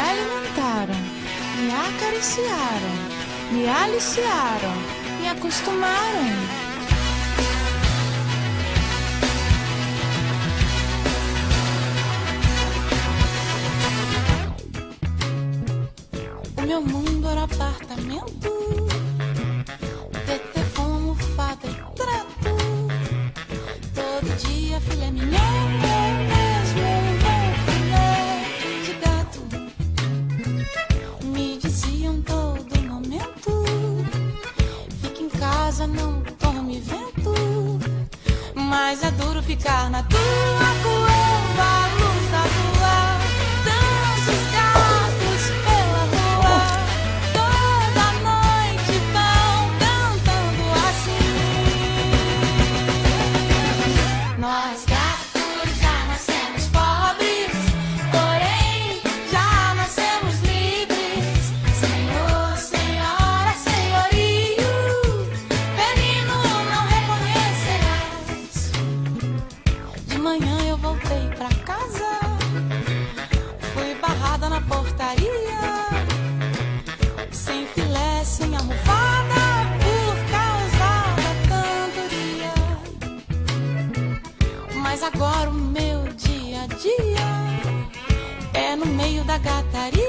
alimentaram, me acariciaram, me aliciaram, me acostumaram. O meu mundo era apartamento, TT com almofada e trato. Todo dia filé mignon, mesmo um bom filé de gato. Me diziam todo momento, fica em casa, não tome vento. Mas é duro ficar na tua, coando a luz da rua. Dança os gatos pela rua, toda noite vão cantando assim. Nós gatos já nascemos pobres, porém já nascemos livres. Senhor, senhora, senhorio, menino, não reconhecerás. De manhã eu voltei pra casa, fui barrada na portaria, sem filé, sem almofada, por causa da cantoria. Mas agora o meu dia a dia é no meio da gataria.